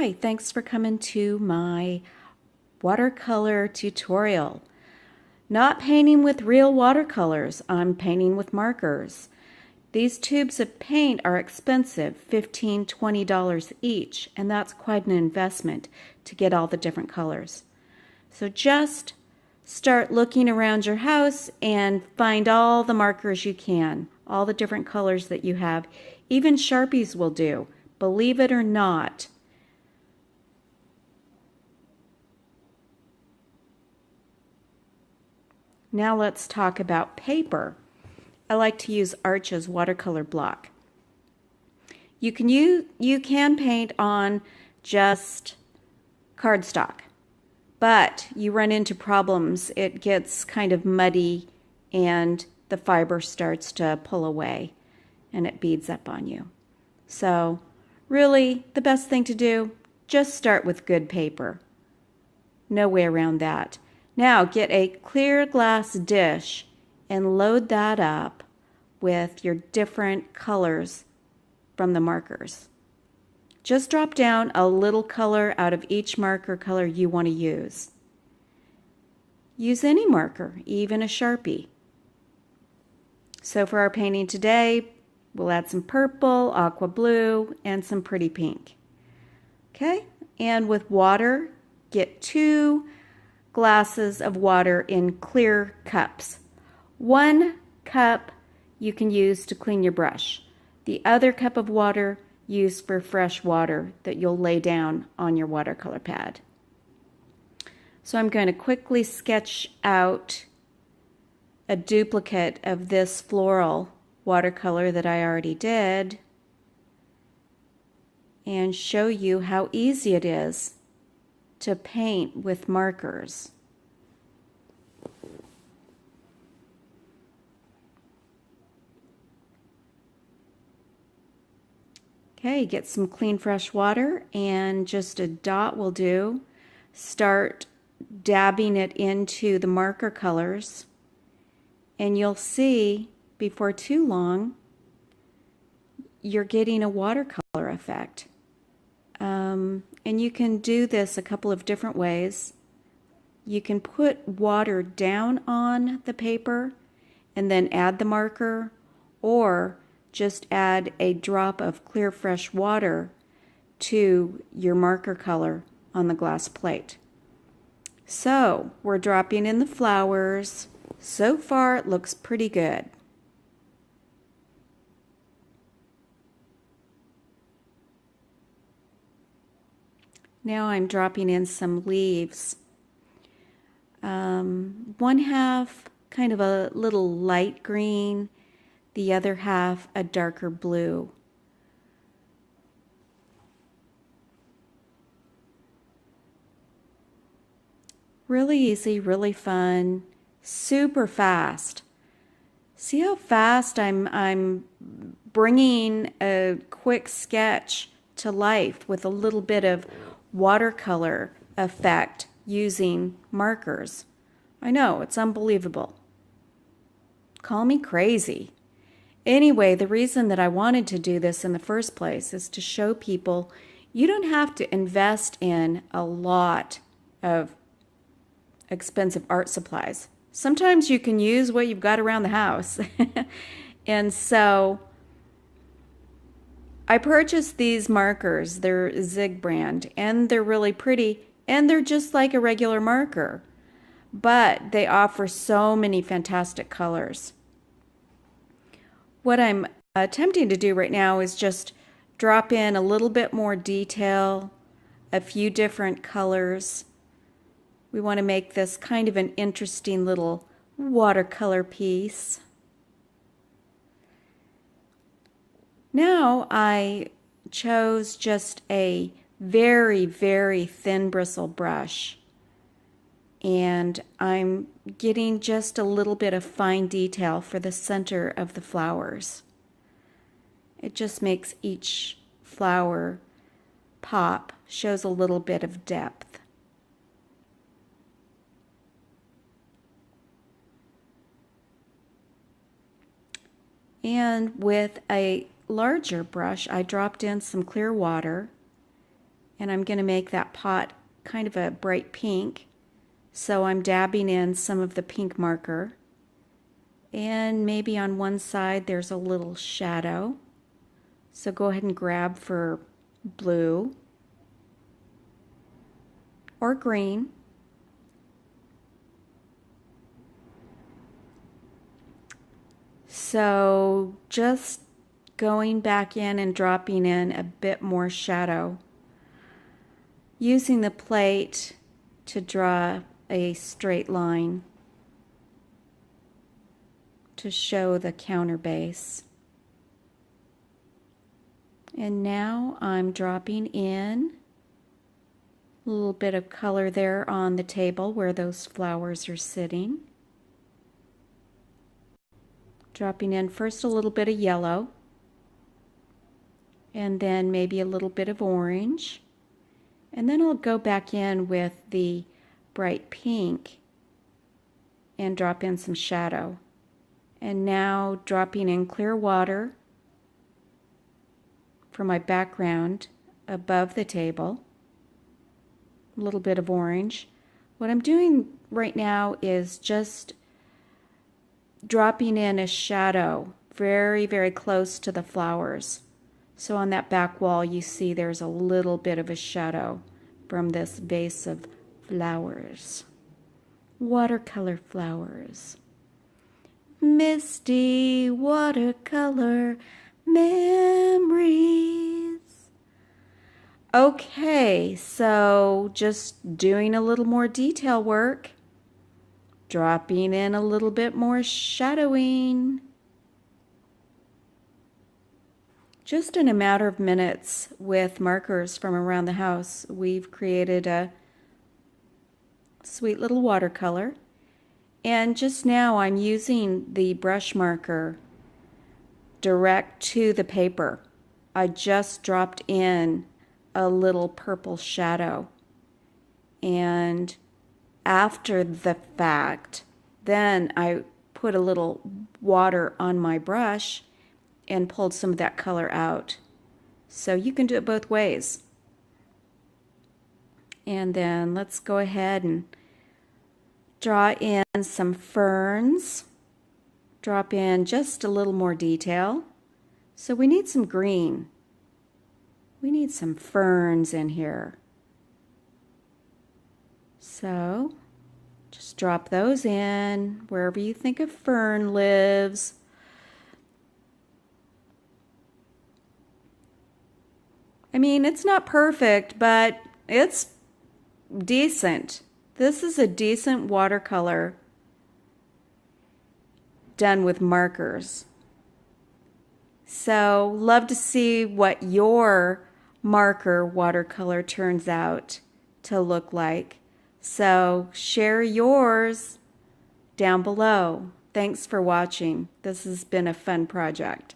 Hi, thanks for coming to my watercolor tutorial. Not painting with real watercolors, I'm painting with markers. These tubes of paint are expensive, $15, $20 each, and that's quite an investment to get all the different colors. So just start looking around your house and find all the markers you can, all the different colors that you have. Even Sharpies will do, believe it or not. Now let's talk about paper. I like to use Arch's watercolor block. You can paint on just cardstock, but you run into problems. It gets kind of muddy and the fiber starts to pull away and it beads up on you. So really the best thing to do, just start with good paper. No way around that. Now get a clear glass dish and load that up with your different colors from the markers. Just drop down a little color out of each marker color you want to use. Use any marker, even a Sharpie. So for our painting today, we'll add some purple, aqua blue, and some pretty pink. Okay, and with water, get 2 glasses of water in clear cups. 1 cup you can use to clean your brush. The other cup of water use for fresh water that you'll lay down on your watercolor pad. So I'm going to quickly sketch out a duplicate of this floral watercolor that I already did and show you how easy it is to paint with markers. Okay, get some clean fresh water and just a dot will do. Start dabbing it into the marker colors and you'll see before too long you're getting a watercolor effect. And you can do this a couple of different ways. You can put water down on the paper and then add the marker, or just add a drop of clear fresh water to your marker color on the glass plate. So we're dropping in the flowers. So far it looks pretty good. Now I'm dropping in some leaves. One half kind of a little light green, the other half a darker blue. Really easy, really fun, super fast. See how fast I'm bringing a quick sketch to life with a little bit of watercolor effect using markers. I know, it's unbelievable. Call me crazy. Anyway, the reason that I wanted to do this in the first place is to show people you don't have to invest in a lot of expensive art supplies. Sometimes you can use what you've got around the house. And so I purchased these markers. They're Zig brand and they're really pretty and they're just like a regular marker, but they offer so many fantastic colors. What I'm attempting to do right now is just drop in a little bit more detail, a few different colors. We want to make this kind of an interesting little watercolor piece. Now I chose just a very, very thin bristle brush and I'm getting just a little bit of fine detail for the center of the flowers. It just makes each flower pop, shows a little bit of depth. And with a larger brush, I dropped in some clear water and I'm going to make that pot kind of a bright pink. So I'm dabbing in some of the pink marker, and maybe on one side there's a little shadow. So go ahead and grab for blue or green. So just going back in and dropping in a bit more shadow. Using the plate to draw a straight line to show the counter base. And now I'm dropping in a little bit of color there on the table where those flowers are sitting. Dropping in first a little bit of yellow, and then maybe a little bit of orange. And then I'll go back in with the bright pink and drop in some shadow. And now dropping in clear water for my background above the table. A little bit of orange. What I'm doing right now is just dropping in a shadow very, very close to the flowers. So on that back wall you see there's a little bit of a shadow from this vase of flowers. Watercolor flowers. Misty watercolor memories. Okay, so just doing a little more detail work. Dropping in a little bit more shadowing. Just in a matter of minutes with markers from around the house, we've created a sweet little watercolor. And just now I'm using the brush marker direct to the paper. I just dropped in a little purple shadow. And after the fact, then I put a little water on my brush and pulled some of that color out. So you can do it both ways. And then let's go ahead and draw in some ferns. Drop in just a little more detail. So we need some green. We need some ferns in here. So just drop those in wherever you think a fern lives. I mean, it's not perfect, but it's decent. This is a decent watercolor done with markers. So, love to see what your marker watercolor turns out to look like. So, share yours down below. Thanks for watching. This has been a fun project.